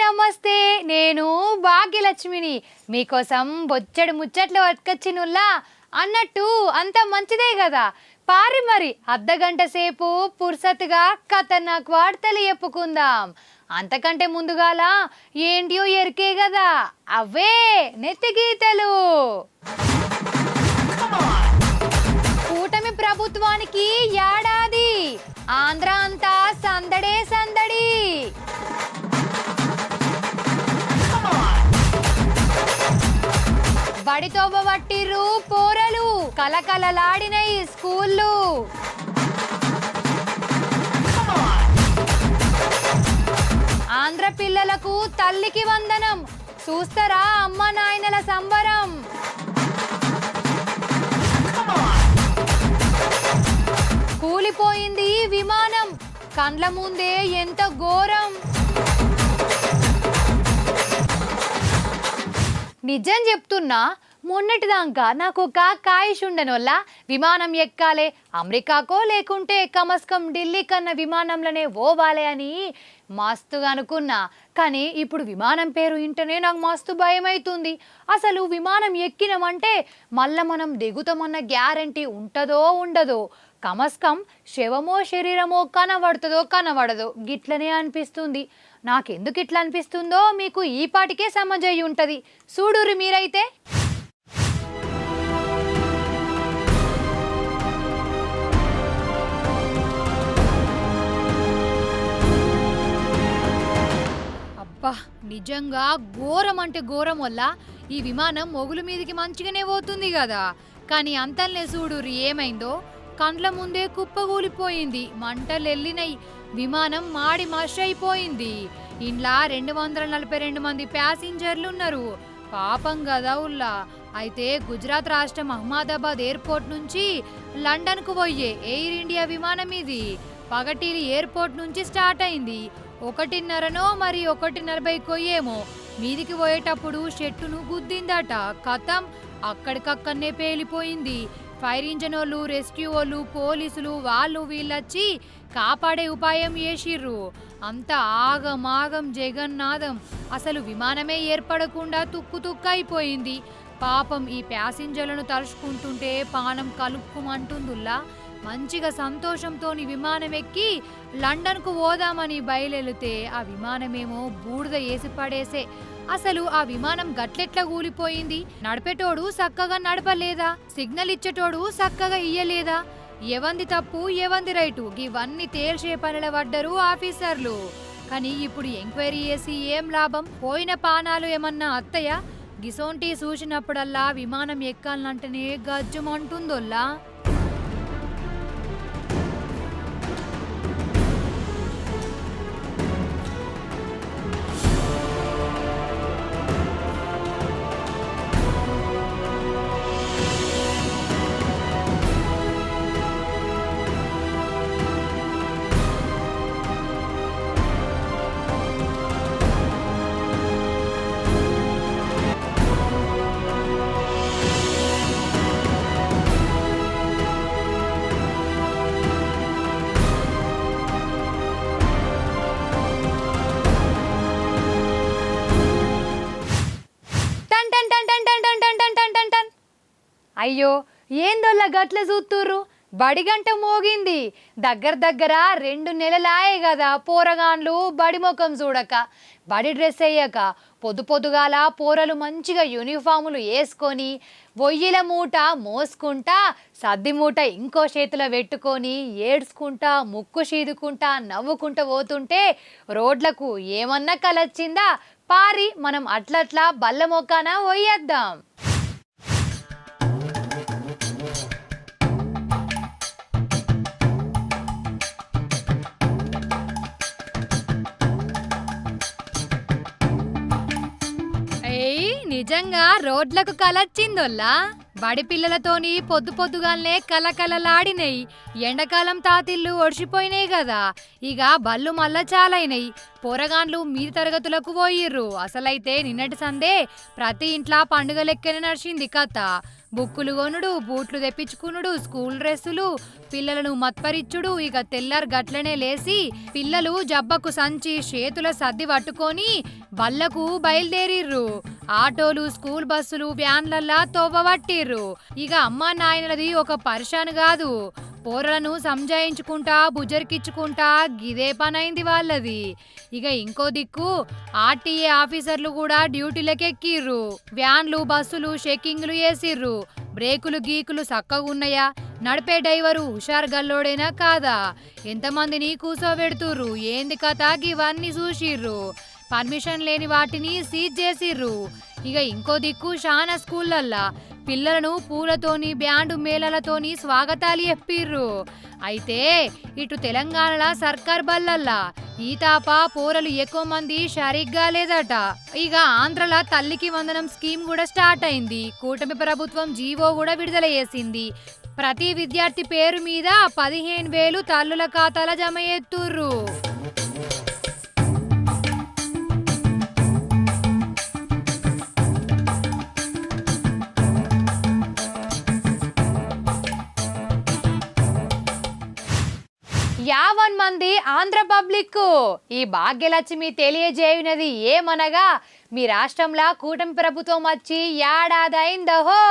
నమస్తే. నేను భాగ్యలక్ష్మిని. మీకోసం బొచ్చడు ముచ్చట్లు పట్టుకొచ్చినుల్లా అన్నట్టు అంత మంచిదే కదా. పారి మరి అర్ధగంట సేపు పుర్సత్తుగా ఖతర్నాక్ వార్తలు చెప్పుకుందాం. అంతకంటే ముందుగాల ఏంటియో ఎరికే కదా, అవే నెత్తి గీతలు. కూటమి ప్రభుత్వానికి ఏడాది, ఆంధ్ర అంతా సందడే సందడి. బడితోబ పట్టిర్రు పోరలు, కలకలలాడినయి స్కూళ్ళు. ఆంధ్ర పిల్లలకు తల్లికి వందనం, చూస్తారా అమ్మ నాయనల సంబరం. కూలిపోయింది విమానం, కండ్ల ముందే ఎంత ఘోరం. నిజం చెప్తున్నా, మొన్నటిదాకా నాకు ఒక కాయిష్ ఉండనొల్ల విమానం ఎక్కాలే, అమెరికాకో లేకుంటే కమస్కం ఢిల్లీ కన్న విమానంలోనే పోవాలే అని మస్తుగా అనుకున్నా. కానీ ఇప్పుడు విమానం పేరు వింటేనే నాకు మస్తు భయం అవుతుంది. అసలు విమానం ఎక్కినామంటే మళ్ళీ మనం దిగుతామన్న గ్యారంటీ ఉంటుందో ఉండదో, కమస్కం శవమో శరీరమో కనబడుతుందో కనబడదో గిట్లనే అనిపిస్తుంది. నాకెందుకు ఇట్లా అనిపిస్తుందో మీకు ఈ పాటికే సమజయ్యి ఉంటుంది. చూడుర్రి మీరైతే. అబ్బా, నిజంగా ఘోరం అంటే ఘోరం వల్ల ఈ విమానం మొగుల మీదకి మంచిగానే పోతుంది కదా. కానీ అంతల్నే చూడుర్రి ఏమైందో. కండ్ల ముందే కుప్పగూలిపోయింది, మంటలు వెళ్ళినాయి, విమానం మాడి మష్ అయిపోయింది. ఇంట్లో 242 మంది ప్యాసింజర్లు ఉన్నారు. పాపం కదా ఉల్లా. అయితే గుజరాత్ రాష్ట్రం అహ్మదాబాద్ ఎయిర్పోర్ట్ నుంచి లండన్కు పోయే ఎయిర్ ఇండియా విమానం ఇది పగటిలి ఎయిర్పోర్ట్ నుంచి స్టార్ట్ అయింది. 1:30నో మరి 1:40కో ఏమో మీదికి పోయేటప్పుడు షెట్టును గుద్దిందట. కథం, అక్కడికక్కడనే పేలిపోయింది. ఫైర్ ఇంజన్ వాళ్ళు, రెస్క్యూ వాళ్ళు, పోలీసులు వాళ్ళు వీళ్ళొచ్చి కాపాడే ఉపాయం చేసిర్రు. అంతా ఆగమాగం జగన్నాథం. అసలు విమానమే ఏర్పడకుండా తుక్కు తుక్కు అయిపోయింది. పాపం ఈ ప్యాసింజర్లను తలుచుకుంటుంటే పానం కలుపుకుమంటుందిలా. మంచిగా సంతోషంతోని విమానం ఎక్కి లండన్కు పోదామని బయలుదేరితే ఆ విమానమేమో బూడిద వేసి పడేసే. అసలు ఆ విమానం గట్లెట్లా కూలిపోయింది? నడిపేటోడు సక్కగా నడపలేదా? సిగ్నల్ ఇచ్చేటోడు సక్కగా ఇయ్యలేదా? ఎవంది తప్పు ఎవంది రైటు ఇవన్నీ తేల్చే పనుల పడ్డరు ఆఫీసర్లు. కానీ ఇప్పుడు ఎంక్వైరీ చేసి ఏం లాభం? పోయిన పానాలు ఏమన్నా అత్తయ్య? గిసోంటి చూసినప్పుడల్లా విమానం ఎక్కాలంటేనే గజ్జుమంటుందోల్లా. అయ్యో, ఏందోళ్ళ గట్ల చూస్తుర్రు? బడిగంట మోగింది. దగ్గర 2 నెలలాయే కదా పోరగాన్లు బడి ముఖం చూడక, బడి డ్రెస్ వేయక. పొద్దుగాల పోరలు మంచిగా యూనిఫాములు వేసుకొని బొయ్యిల మూట మోసుకుంటా, సద్ది మూట ఇంకో చేతిలో పెట్టుకొని ఏడ్చుకుంటా, ముక్కు చీదుకుంటా, నవ్వుకుంటా పోతుంటే రోడ్లకు ఏమన్నా కలొచ్చిందా? పారి మనం అట్లట్లా బల్ల మొక్కాన పోయేద్దాం. నిజంగా రోడ్లకు కలొచ్చిందోల్లా. బడి పిల్లలతోని పొద్దుగాలనే కలకలలాడినాయి. ఎండాకాలం తాతిళ్ళు ఒడిసిపోయినాయి కదా, ఇక బళ్ళు మళ్ళా చాలైనాయి. పోరగాన్లు మీది తరగతులకు పోయిర్రు. అసలైతే నిన్నటి సందే ప్రతి ఇంట్లో పండుగ లెక్కనే నడిచింది కథ. బుక్కులు కొనుడు, బూట్లు తెప్పించుకునుడు, స్కూల్ డ్రెస్సులు, పిల్లలను మత్పరిచ్చుడు. ఇక తెల్లారు గట్లనే లేసి పిల్లలు జబ్బకు సంచి చేతుల సర్ది పట్టుకొని బళ్ళకు బయలుదేరిర్రు. ఆటోలు, స్కూల్ బస్సులు, వ్యాన్లల్లా తోవబట్టిర్రు. ఇక అమ్మా నాయనలది ఒక పరిశాన్ కాదు, పోరలను సంజాయించుకుంటా బుజర్కిచ్చుకుంటా గిదే పనైంది వాళ్ళది. ఇక ఇంకో దిక్కు ఆర్టీఏ ఆఫీసర్లు కూడా డ్యూటీలకెక్కిర్రు. వ్యాన్లు, బస్సులు చెక్కింగ్లు వేసిర్రు. బ్రేకులు గీకులు సక్కగున్నాయా, నడిపే డ్రైవరు హుషారు గల్లోడేనా కాదా, ఎంతమందిని కూసోబెడుతుర్రు, ఏంది కథ గివన్నీ చూసిర్రు. పర్మిషన్ లేని వాటిని సీజ్ చేసిర్రు. ఇక ఇంకో దిక్కు శానా స్కూళ్ళల్లా పిల్లలను పూలతోని బ్యాండు మేళలతోని స్వాగతాలు చెప్పిర్రు. అయితే ఇటు తెలంగాణలో సర్కార్ బళ్ళల్లా ఈ తాప పోరలు ఎక్కువ మంది సరిగ్గా లేదట. ఇక ఆంధ్రలో తల్లికి వందనం స్కీమ్ కూడా స్టార్ట్ అయింది. కూటమి ప్రభుత్వం జీవో కూడా విడుదల చేసింది. ప్రతి విద్యార్థి పేరు మీద 15,000 తల్లుల ఖాతాల జమ చేస్తుర్రు. యావన్ మంది ఆంధ్ర పబ్లిక్ ఈ భాగ్యలక్ష్మి తెలియజేయునది ఏమనగా, మీ రాష్ట్రంలో కూటమి ప్రభుత్వం వచ్చి ఏడాది అయిందహో.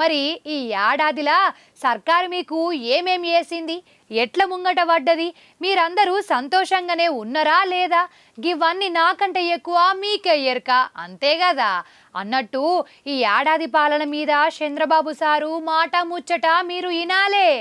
మరి ఈ ఏడాదిలా సర్కారు మీకు ఏమేం చేసింది, ఎట్ల ముంగట పడ్డది, మీరందరూ సంతోషంగానే ఉన్నారా లేదా, గివన్నీ నాకంటే ఎక్కువ మీకే ఎరక, అంతే కదా. అన్నట్టు ఈ ఏడాది పాలన మీద చంద్రబాబు సారు మాట ముచ్చట మీరు వినాలే.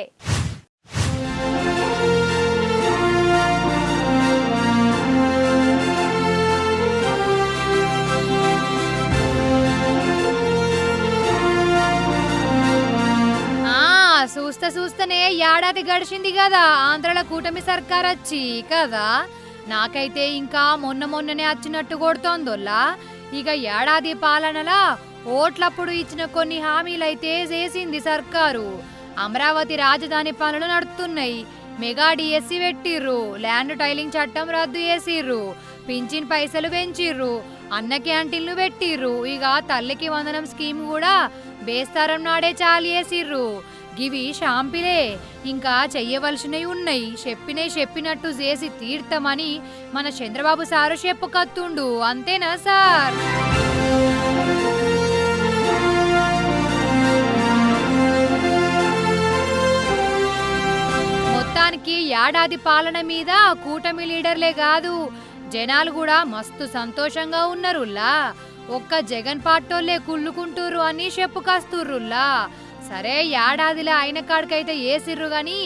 చూస్తూనే ఏడాది గడిచింది కదా ఆంధ్రలో కూటమి సర్కార్ వచ్చి కదా. నాకైతే ఇంకా మొన్ననే వచ్చినట్టు కొడుతోందోల్లా. ఇక ఏడాది పాలనలా ఓట్లప్పుడు ఇచ్చిన కొన్ని హామీలైతే చేసింది సర్కారు. అమరావతి రాజధాని పనులు నడుస్తున్నాయి, మెగా డిఎస్సి పెట్టిర్రు, ల్యాండ్ టైలింగ్ చట్టం రద్దు చేసిర్రు, పింఛన్ పైసలు పెంచిర్రు, అన్న క్యాంటీన్లు పెట్టిర్రు. ఇక తల్లికి వందనం స్కీమ్ కూడా బేస్తారం నాడే చాలు చేసిర్రు. గివి షాంపిలే, ఇంకా చెయ్యవలసినవి ఉన్నాయి. చెప్పినట్టు చేసి తీర్థమని మన చంద్రబాబు సారు చెప్పుకత్తుండు, అంతేనా సార్? మొత్తానికి ఏడాది పాలన మీద కూటమి లీడర్లే కాదు, జనాలు కూడా మస్తు సంతోషంగా ఉన్నారుల్లా. ఒక్క జగన్ పార్టోళ్లే కుళ్ళుకుంటుర్రు అని చెప్పుకొస్తుర్రుల్లా. సరే ఏడాదిలో అయిన కాడికైతే ఏసిర్రు గాని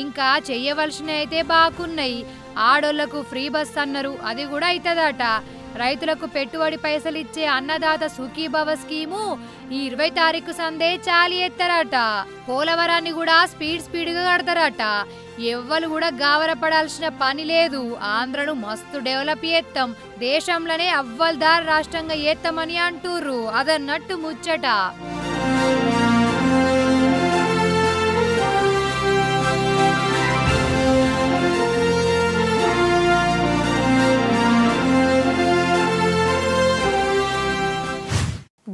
ఇంకా చెయ్యవలసిన అయితే బాగున్నాయి. ఆడోళ్లకు ఫ్రీ బస్ అన్నారు, అది కూడా అవుతుందట. రైతులకు పెట్టుబడి పైసలు ఇచ్చే అన్నదాత సుఖీభవ స్కీము ఈ 20 తారీఖు సందే చాలి ఎత్తారట. పోలవరాన్ని కూడా స్పీడ్గా కడతారట. ఎవ్వరు కూడా గావరపడాల్సిన పని లేదు. ఆంధ్రను మస్తు డెవలప్ చేస్తాం, దేశంలోనే అవ్వల్దార్ రాష్ట్రంగా చేస్తామని అంటుర్రు, అదన్నట్టు ముచ్చట.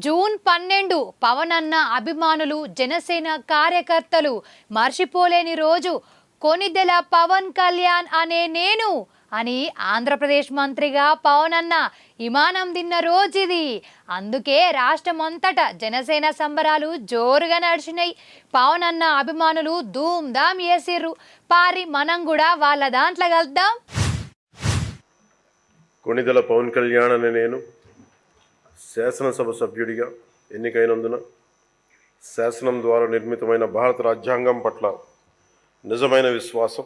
జూన్ 12 పవన్ అన్న అభిమానులు, జనసేన కార్యకర్తలు మర్చిపోలేని రోజు. కొనిదెల పవన్ కళ్యాణ్ అనే నేను అని ఆంధ్రప్రదేశ్ మంత్రిగా పవన్ అన్న విమానం దిన్న రోజుది. అందుకే రాష్ట్రమంతటా జనసేన సంబరాలు జోరుగా నడిచినాయి. పవన్ అన్న అభిమానులు ధూమ్ ధామ్ చేసిర్రు. పారి మనం కూడా వాళ్ళ దాంట్లో కలుద్దాం. కొనిదెల పవన్ కళ్యాణ్ అనే నేను శాసనసభ సభ్యుడిగా ఎన్నికైనందున శాసనం ద్వారా నిర్మితమైన భారత రాజ్యాంగం పట్ల నిజమైన విశ్వాసం.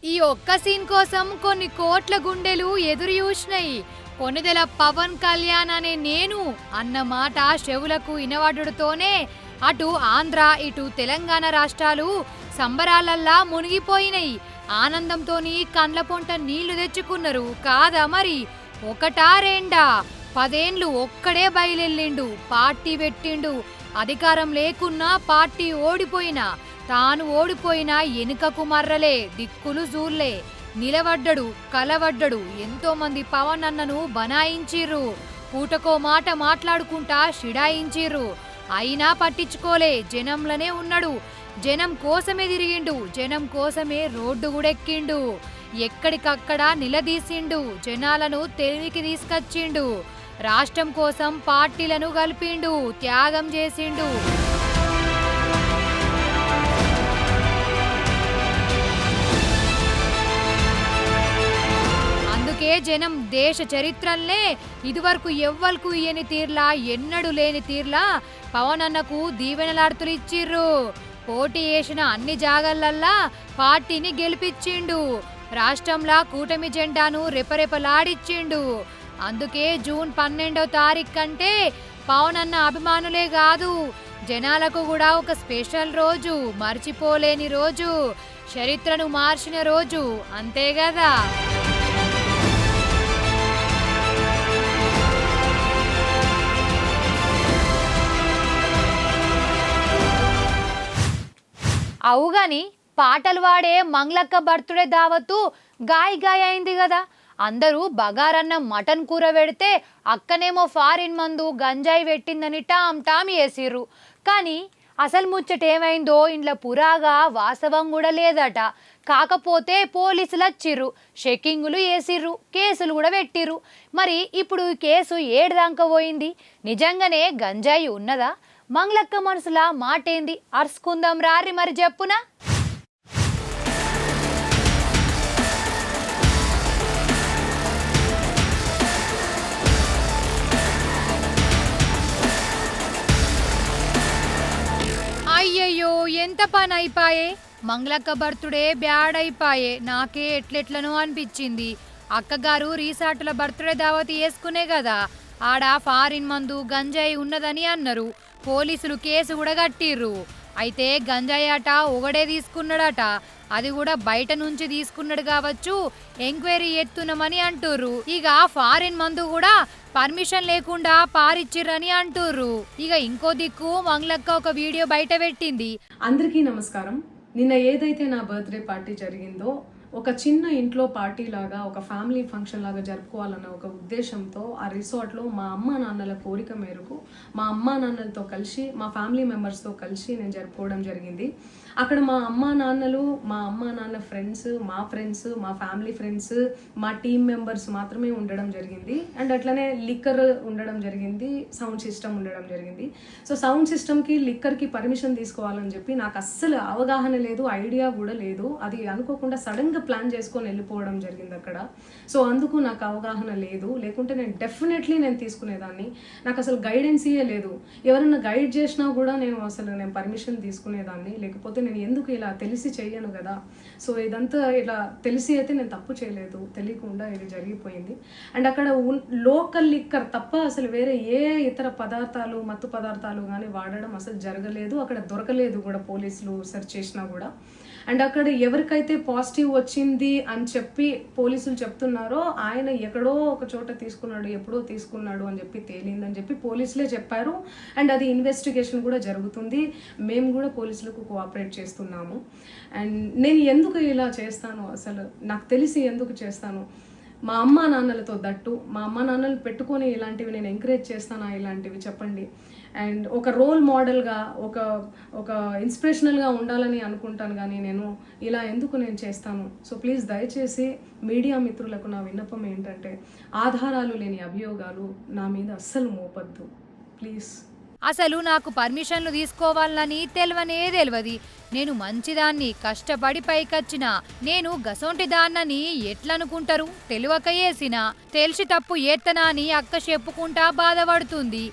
ఈ ఒక్క సీన్ కోసం కొన్ని కోట్ల గుండెలు ఎదురు చూసినాయి. కొనిదెల పవన్ కళ్యాణ్ అనే నేను అన్న మాట చెవులకు ఇనవడుతోనే అటు ఆంధ్ర ఇటు తెలంగాణ రాష్ట్రాలు సంబరాలల్లా మునిగిపోయినాయి. ఆనందంతోని కండ్ల పొంట నీళ్లు తెచ్చుకున్నారు కాదా. మరి ఒకటా రెండా, 10 ఏళ్ళు ఒక్కడే బయలెళ్ళిండు, పార్టీ పెట్టిండు. అధికారం లేకున్నా పార్టీ ఓడిపోయినా తాను ఓడిపోయినా ఎనుకకు మర్రలే, దిక్కులు జూర్లే, నిలబడ్డడు, కలవడ్డడు. ఎంతో మంది పవన్ అన్నను బనాయించిర్రు, పూటకో మాట మాట్లాడుకుంటా షిడాయించిర్రు. అయినా పట్టించుకోలే, జనంలోనే ఉన్నాడు. జనం కోసమే తిరిగిండు, జనం కోసమే రోడ్డు కూడా ఎక్కిండు. ఎక్కడికక్కడ నిలదీసిండు, జనాలను తెలివికి తీసుకొచ్చిండు. రాష్ట్రం కోసం పార్టీలను కలిపిండు, త్యాగం చేసిండు. అందుకే జనం దేశ చరిత్రల్నే ఇదివరకు ఎవ్వలకు ఇయ్యని తీర్లా, ఎన్నడూ లేని తీర్లా పవన్ అన్నకు దీవెనలాడుతులు ఇచ్చిర్రు. పోటీ చేసిన అన్ని జాగాలల్లా పార్టీని గెలిపించిండు. రాష్ట్రంలా కూటమి జెండాను రెపరెపలాడిచ్చిండు. అందుకే జూన్ 12వ తారీఖు కంటే పవన్ అన్న అభిమానులే కాదు, జనాలకు కూడా ఒక స్పెషల్ రోజు, మర్చిపోలేని రోజు, చరిత్రను మార్చిన రోజు. అంతే కదా. అవుగాని పాటలు వాడే మంగ్లక్క బర్త్డే దావత్తు గాయ అయింది కదా. అందరూ బగారన్నం మటన్ కూర పెడితే అక్కనేమో ఫారిన్ మందు గంజాయి పెట్టిందని టామ్ వేసిర్రు. కానీ అసలు ముచ్చట ఏమైందో ఇంట్లో పురాగా వాస్తవం కూడా లేదట. కాకపోతే పోలీసులు వచ్చిర్రు, చెక్కింగులు వేసిర్రు, కేసులు కూడా పెట్టిర్రు. మరి ఇప్పుడు ఈ కేసు ఏడుదాకా పోయింది? నిజంగానే గంజాయి ఉన్నదా? మంగ్లక్క మనసులా మాటేంది? అరుసుకుందాం రారి మరి చెప్పునా. అయ్యయ్యో, ఎంత పని అయిపాయే. మంగ్లక్క బర్త్డే బ్యాడ్ అయిపాయే. నాకే ఎట్లెట్లనో అనిపించింది. అక్కగారు రీసార్టుల బర్త్డే దావతి వేసుకునే కదా, ఆడ ఫారిన్ మందు గంజాయి ఉన్నదని అన్నారు. పోలీసులు కేసు కూడా కట్టిర్రు. అయితే గంజాయి అట ఒకడే తీసుకున్నాడట, అది కూడా బయట నుంచి తీసుకున్నాడు కావచ్చు, ఎంక్వైరీ ఎత్తున్నామని అంటుర్రు. ఇక ఫారిన్ మందు కూడా పర్మిషన్ లేకుండా పారిచ్చిర్రని అంటుర్రు. ఇక ఇంకో దిక్కు మంగ్లక్క ఒక వీడియో బయట పెట్టింది. అందరికీ నమస్కారం. నిన్న ఏదైతే నా బర్త్డే పార్టీ జరిగిందో ఒక చిన్న ఇంట్లో పార్టీ లాగా, ఒక ఫ్యామిలీ ఫంక్షన్ లాగా జరుపుకోవాలన్న ఒక ఉద్దేశంతో ఆ రిసార్ట్లో మా అమ్మా నాన్నల కోరిక మేరకు మా అమ్మా నాన్నలతో కలిసి, మా ఫ్యామిలీ మెంబర్స్తో కలిసి నేను జరుపుకోవడం జరిగింది. అక్కడ మా అమ్మా నాన్నలు, మా అమ్మా నాన్న ఫ్రెండ్స్, మా ఫ్యామిలీ ఫ్రెండ్స్, మా టీమ్ మెంబర్స్ మాత్రమే ఉండడం జరిగింది. అండ్ అట్లనే లిక్కర్ ఉండడం జరిగింది, సౌండ్ సిస్టమ్ ఉండడం జరిగింది. సో సౌండ్ సిస్టమ్కి, లిక్కర్కి పర్మిషన్ తీసుకోవాలని చెప్పి నాకు అస్సలు అవగాహన లేదు, ఐడియా కూడా లేదు. అది అనుకోకుండా సడన్గా ప్లాన్ చేసుకొని వెళ్ళిపోవడం జరిగింది అక్కడ. సో అందుకు నాకు అవగాహన లేదు, లేకుంటే నేను డెఫినెట్లీ తీసుకునేదాన్ని. నాకు అసలు గైడెన్సీయే లేదు. ఎవరైనా గైడ్ చేసినా కూడా నేను పర్మిషన్ తీసుకునేదాన్ని, లేకపోతే నేను ఎందుకు ఇలా తెలిసి చెయ్యను కదా. సో ఇదంతా ఇలా తెలిసి అయితే నేను తప్పు చేయలేదు, తెలియకుండా ఇది జరిగిపోయింది. అండ్ అక్కడ లోకల్ లిక్కర్ తప్ప అసలు వేరే ఏ ఇతర పదార్థాలు, మత్తు పదార్థాలు కానీ వాడడం అసలు జరగలేదు. అక్కడ దొరకలేదు కూడా, పోలీసులు సెర్చ్ చేసినా కూడా. అండ్ అక్కడ ఎవరికైతే పాజిటివ్ వచ్చింది అని చెప్పి పోలీసులు చెప్తున్నారో ఆయన ఎక్కడో ఒక చోట తీసుకున్నాడు, ఎప్పుడో తీసుకున్నాడు అని చెప్పి తేలిందని చెప్పి పోలీసులే చెప్పారు. అండ్ అది ఇన్వెస్టిగేషన్ కూడా జరుగుతుంది. మేము కూడా పోలీసులకు కోఆపరేట్ చేస్తున్నాము. అండ్ నేను ఎందుకు ఇలా చేస్తాను, అసలు నాకు తెలిసి ఎందుకు చేస్తాను, మా అమ్మా నాన్నలతో దట్టు, మా అమ్మా నాన్నలు పెట్టుకొని ఇలాంటివి నేను ఎంకరేజ్ చేస్తానా? ఇలాంటివి చెప్పండి. అండ్ ఒక రోల్ మోడల్గా, ఒక ఇన్స్పిరేషనల్గా ఉండాలని అనుకుంటాను, కానీ నేను ఇలా ఎందుకు నేను చేస్తాను? సో ప్లీజ్ దయచేసి మీడియా మిత్రులకు నా విన్నపం ఏంటంటే, ఆధారాలు లేని అభియోగాలు నా మీద అస్సలు మోపద్దు ప్లీజ్. అసలు నాకు పర్మిషన్లు తీసుకోవాలని తెలియదు. నేను మంచిదాన్ని, కష్టపడి పైకొచ్చిన, నేను గసొంటి దాన్నని ఎట్లనుకుంటారు? తెలియక వేసిన, తెలిసి తప్పు ఏత్తనా అని అక్క చెప్పుకుంటా బాధపడుతుంది.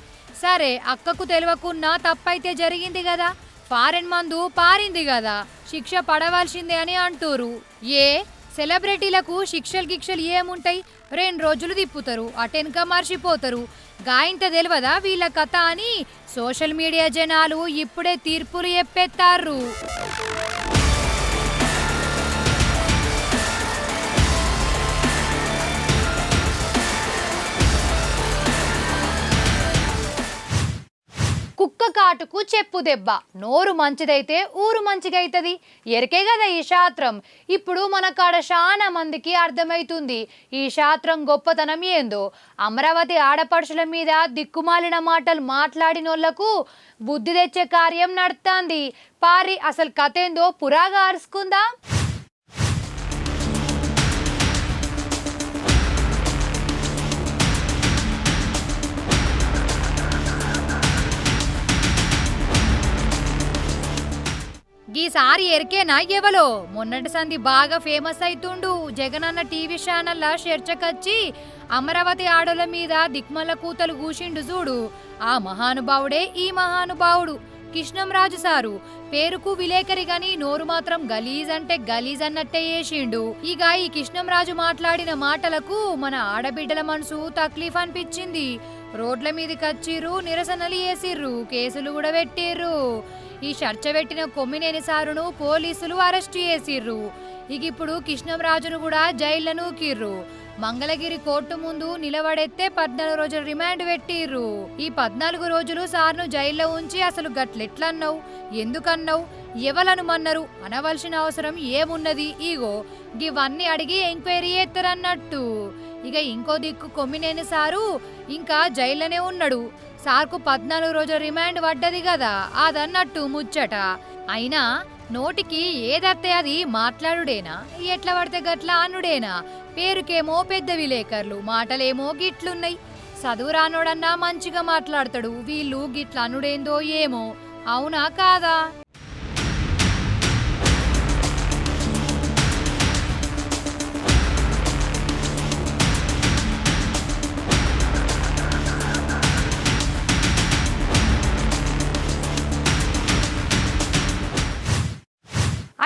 సరే, అక్కకు తెలియకున్నా తప్పైతే జరిగింది కదా, ఫారెన్ మందు పారింది కదా, శిక్ష పడవలసిందే అని అంటూరు. సెలబ్రిటీలకు శిక్షలు ఏముంటాయి? 2 రోజులు తిప్పుతారు, అటెన్క మర్చిపోతారు. గాయంత తెలియదా వీళ్ళ కథ అని సోషల్ మీడియా జనాలు ఇప్పుడే తీర్పులు చెప్పేస్తారు. కుక్క కాటుకు చెప్పు దెబ్బ. నోరు మంచిదైతే ఊరు మంచిగైతది. ఎరికే కదా ఈ శాస్త్రం. ఇప్పుడు మన కాడ చాలా మందికి అర్థమైతుంది ఈ శాస్త్రం గొప్పతనం ఏందో. అమరావతి ఆడపడుచుల మీద దిక్కుమాలిన మాటలు మాట్లాడినోళ్లకు బుద్ధి తెచ్చే కార్యం నడుస్తాంది. పారి అసలు కథ ఏందో పురాగా అరుచుకుందా. ఈసారి ఎరికేనా ఎవలో మొన్నటి సంది బాగా ఫేమస్ అయితుండు. జగనన్న టీవీ ఛానల్లా చర్చకొచ్చి అమరావతి ఆడోల మీద దిక్మల్ల కూతలు కూసిండు చూడు. ఆ మహానుభావుడే ఈ మహానుభావుడు కృష్ణంరాజు సారు. పేరుకు విలేకరి గాని నోరు మాత్రం గలీజ్ అంటే గలీజ్ అన్నట్టే చేసిండు. ఇక ఈ కృష్ణంరాజు మాట్లాడిన మాటలకు మన ఆడబిడ్డల మనసు తక్లీఫ్ అనిపించింది. రోడ్ల మీదకి వచ్చిర్రు, నిరసనలు చేసిర్రు, కేసులు కూడా పెట్టిర్రు. ఈ చర్చ పెట్టిన కొమ్మినేని సారును పోలీసులు అరెస్టు చేసిర్రు. ఇక ఇప్పుడు కృష్ణంరాజును కూడా జైల్లో నూకిర్రు. మంగళగిరి కోర్టు ముందు నిలబడెత్తే 14 రోజుల రిమాండ్ పెట్టిర్రు. ఈ 14 రోజులు సార్ను జైల్లో ఉంచి అసలు గట్లెట్లన్నావు, ఎందుకన్నావు, ఎవలనుమన్నారు అనవలసిన అవసరం ఏమున్నది, ఇగో ఇవన్నీ అడిగి ఎంక్వైరీ చేస్తారన్నట్టు. ఇక ఇంకో దిక్కు కొమ్మినేని సారు ఇంకా జైల్లోనే ఉన్నాడు. సార్కు 14 రోజుల రిమాండ్ పడ్డది కదా, అదన్నట్టు ముచ్చట. అయినా నోటికి ఏదత్తే అది మాట్లాడుడేనా, ఎట్లా పడితే గట్లా అనుడేనా? పేరుకేమో పెద్ద విలేకరులు, మాటలేమో గిట్లున్నాయి. చదువు రానోడన్నా మంచిగా మాట్లాడతాడు, వీళ్ళు గిట్ల అనుడేందో ఏమో. అవునా కాదా?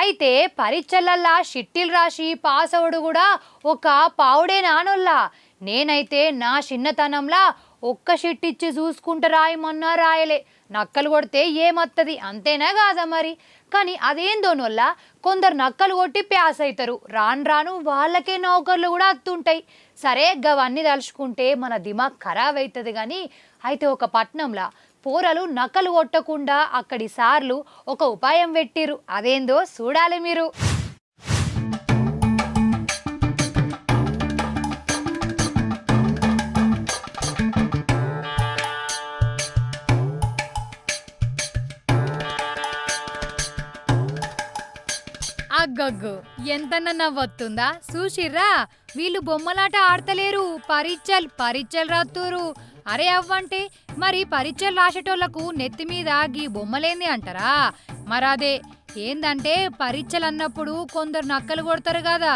అయితే పరీక్షలల్లా షిట్టిల్ రాసి పాస్ అవుడు కూడా ఒక పావుడే నానొల్లా. నేనైతే నా చిన్నతనంలా ఒక్క షిట్ ఇచ్చి చూసుకుంటూ రాయమన్నా రాయలే. నక్కలు కొడితే ఏమత్తది, అంతేనా కాదా మరి? కానీ అదేందోనొల్లా కొందరు నక్కలు కొట్టి ప్యాస్ అవుతారు, రాను రాను వాళ్ళకే నౌకర్లు కూడా అత్తుంటాయి. సరే గవన్నీ తలుచుకుంటే మన దిమాగ్ ఖరాబ్ అవుతుంది. కానీ అయితే ఒక పట్నంలా పోరలు నకలు కొట్టకుండా అక్కడి సార్లు ఒక ఉపాయం పెట్టిరు. అదేందో చూడాలి మీరు. అగ్గగ్గు ఎంతన్నా నవ్వొత్తుందా చూసిర్రా? వీళ్ళు బొమ్మలాట ఆడతలేరు, పరీక్షలు రాస్తురు. అరే అవ్వంటే మరి పరీక్షలు రాసేటోళ్లకు నెత్తి మీద గీ బొమ్మలేంది అంటారా? మరదే ఏందంటే పరీక్షలు అన్నప్పుడు కొందరు నక్కలు కొడతారు కదా,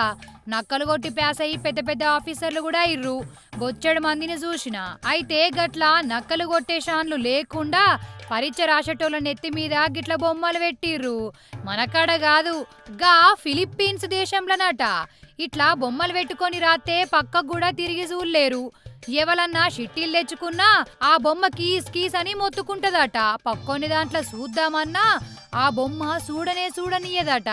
నక్కలు కొట్టి ప్యాస్ అయ్యి పెద్ద పెద్ద ఆఫీసర్లు కూడా ఇర్రు. బొచ్చెడు మందిని చూసిన. అయితే గట్లా నక్కలు కొట్టే షాన్లు లేకుండా పరీక్ష రాసేటోళ్ళ నెత్తి మీద గిట్ల బొమ్మలు పెట్టిర్రు. మనకాడ కాదు, గా ఫిలిప్పీన్స్ దేశంలోనట. ఇట్లా బొమ్మలు పెట్టుకొని రాస్తే పక్కకు కూడా తిరిగి చూడలేరు. ఎవలన్నా షిట్టీలు తెచ్చుకున్నా ఆ బొమ్మ కీస్ అని మొత్తుకుంటదట. పక్కోని దాంట్లో చూద్దామన్నా ఆ బొమ్మ చూడనియదట.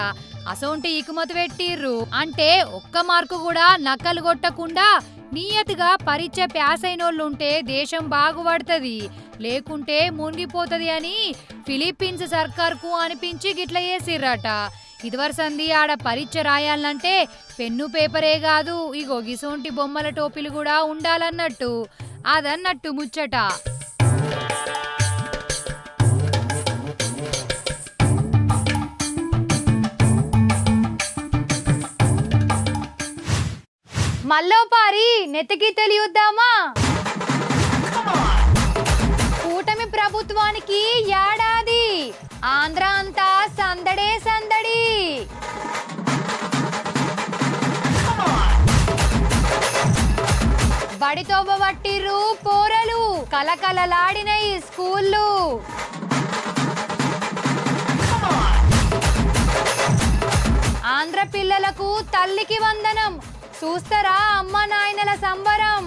అసొంటి ఇకుమతి పెట్టిర్రు. అంటే ఒక్క మార్కు కూడా నకలు కొట్టకుండా నియతిగా పరీక్ష ప్యాస్ అయినోళ్ళుంటే దేశం బాగుపడుతుంది, లేకుంటే మునిగిపోతుంది అని ఫిలిప్పీన్స్ సర్కార్కు అనిపించి గిట్ల చేసిర్రట. ఇదివరసంది ఆడ పరీక్ష రాయాలంటే పెన్ను పేపరే కాదు, ఇగో గిసోంటి బొమ్మల టోపీలు కూడా ఉండాలన్నట్టు. అదన్నట్టు ముచ్చట. మల్లోపారి నెత్తికి తెలియొద్దామా? కూటమి ప్రభుత్వానికి ఏడాది, ఆంధ్ర అంతా సందడే సందడి. బడితోవ పట్టిర్రు పోరలు, కలకలలాడినయి స్కూళ్ళు. ఆంధ్ర పిల్లలకు తల్లికి వందనం, చూస్తారా అమ్మ నాయనల సంబరం.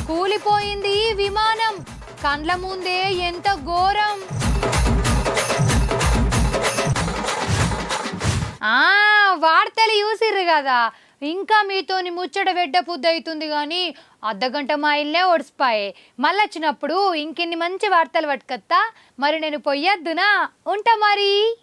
కూలిపోయింది విమానం, కండ్ల ముందే ఎంత ఘోరం. వార్తలు చూసిర్రు కదా, ఇంకా మీతోని ముచ్చట వెడ్డ పుద్దు అవుతుంది కానీ అర్ధగంట మా ఇల్లే ఒడిసిపాయే. మళ్ళీ వచ్చినప్పుడు ఇంకెన్ని మంచి వార్తలు పట్టుకత్తా. మరి నేను పొయ్యొద్దునా? ఉంటా మరి.